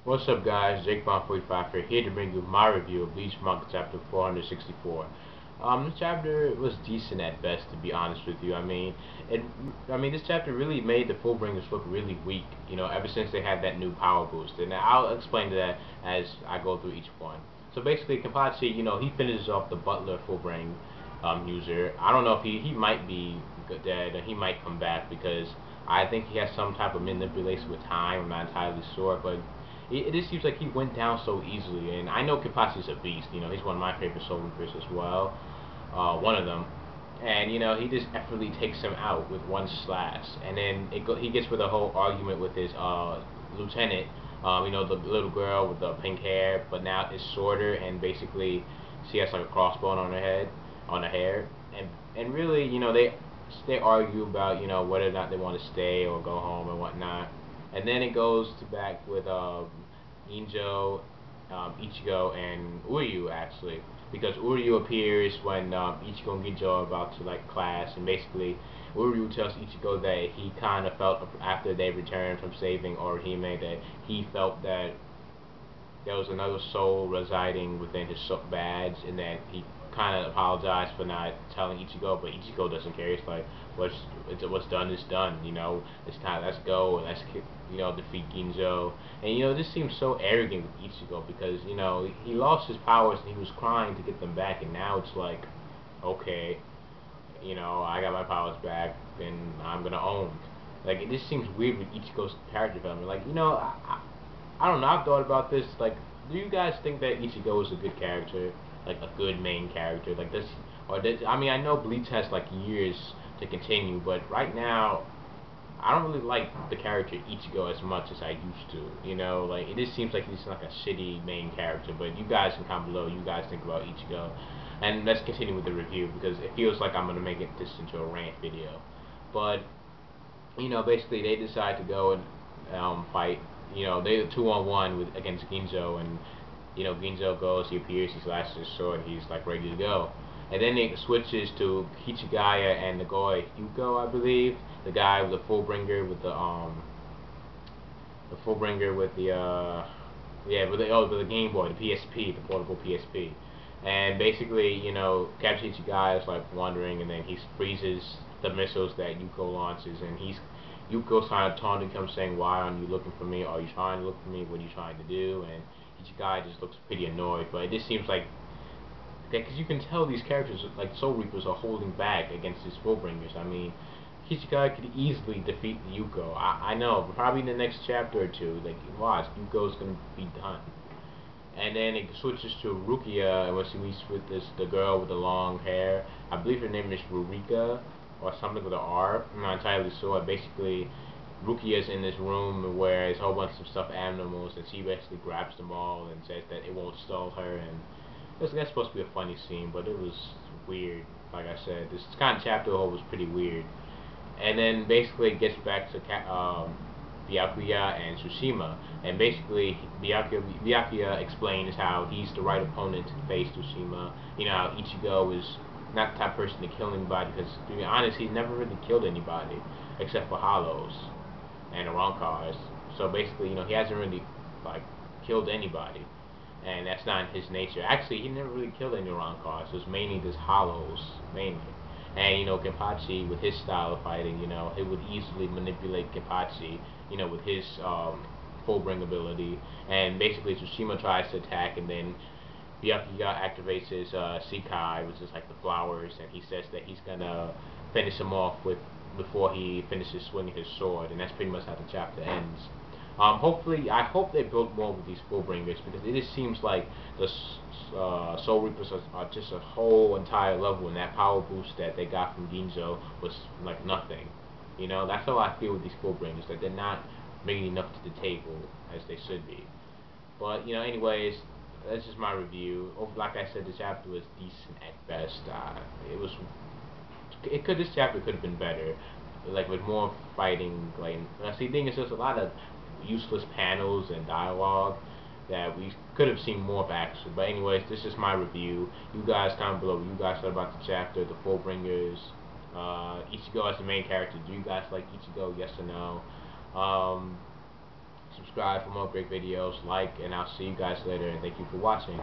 What's up, guys? JakeBomb45 here to bring you my review of Bleach Manga chapter 464. This chapter was decent at best, to be honest with you. This chapter really made the Fullbringers look really weak, ever since they had that new power boost. And I'll explain that as I go through each one. So basically, Kenpachi, he finishes off the Butler Fullbring user. I don't know if he might be dead, or he might come back, because I think he has some type of manipulation with time. I'm not entirely sure, but it just seems like he went down so easily. And I know Kenpachi's a beast. He's one of my favorite Soul Reapers as well. One of them. And he just effortlessly takes him out with one slash. And then he gets with a whole argument with his lieutenant. The little girl with the pink hair, but now it's shorter, and basically she has like a crossbone on her head, on her hair. And really, they argue about whether or not they want to stay or go home and whatnot. And then it goes back with Injo, Ichigo, and Uryu, actually, because Uryu appears when Ichigo and Ginjo are about to clash, and basically Uryu tells Ichigo that he kind of felt after they returned from saving Orihime that he felt that there was another soul residing within his badge, and that he kind of apologized for not telling Ichigo, but Ichigo doesn't care. It's like, what's done is done. It's time. Let's go and let's defeat Ginjo. And this seems so arrogant with Ichigo, because he lost his powers and he was crying to get them back, and now it's like, okay, I got my powers back and I'm gonna own. Like, it just seems weird with Ichigo's character development. I don't know. I've thought about this. Do you guys think that Ichigo is a good character, like a good main character? I know Bleach has years to continue, but right now, I don't really like the character Ichigo as much as I used to. It just seems like he's like a shitty main character. But you guys can comment below. You guys think about Ichigo, and let's continue with the review, because it feels like I'm gonna make this into a rant video. But basically they decide to go and fight. They 2-on-1 against Ginjo, and Ginjo goes, he appears, he slashes his sword, he's ready to go. And then it switches to Kichigaya and the guy Yuko, I believe, the guy with the Fullbringer with the with the Game Boy, the PSP, the portable PSP. And basically, Captain Ichigai is wandering, and then he freezes the missiles that Yuko launches, and Yuko's kind of taunting him, saying, "Why aren't you looking for me? Are you trying to look for me? What are you trying to do?" And Ichigai just looks pretty annoyed. But it just seems like, because you can tell these characters, like Soul Reapers, are holding back against these Fullbringers. Kichigai could easily defeat Yuko. I know, probably in the next chapter or two. Watch, Yuko's gonna be done. And then it switches to Rukia, and when she meets with the girl with the long hair. I believe her name is Rurika, or something with an R. I'm not entirely sure. Basically, Rukia's in this room where there's a whole bunch of stuffed animals, and she basically grabs them all and says that it won't stall her. And that's supposed to be a funny scene, but it was weird. Like I said, this kind of chapter was pretty weird. And then basically it gets back to Byakuya and Tsushima, and basically Byakuya explains how he's the right opponent to face Tsushima. How Ichigo is not the type of person to kill anybody, because to be honest, he's never really killed anybody except for Hollows and Arankars. So basically, he hasn't really killed anybody, and that's not in his nature. Actually, he never really killed any Arankars. It was mainly just Hollows, mainly. And Kenpachi, with his style of fighting, he would easily manipulate Kenpachi, with his Fullbring ability. And basically Tsushima tries to attack, and then Byakuya activates his Sekai, which is the flowers, and he says that he's gonna finish him off before he finishes swinging his sword, and that's pretty much how the chapter ends. Hopefully, I hope they build more with these Fullbringers, because it just seems like the Soul Reapers are just a whole entire level, and that power boost that they got from Ginjo was nothing. That's how I feel with these Fullbringers, that they're not bringing enough to the table as they should be. But anyways, that's just my review. Like I said, the chapter was decent at best. This chapter could have been better, with more fighting. The thing is, there's a lot of useless panels and dialogue that we could have seen more of actually. But anyways, this is my review. You guys comment below what you guys thought about the chapter, the Fullbringers, Ichigo as the main character. Do you guys like Ichigo? Yes or no? subscribe for more great videos, like, and I'll see you guys later, and thank you for watching.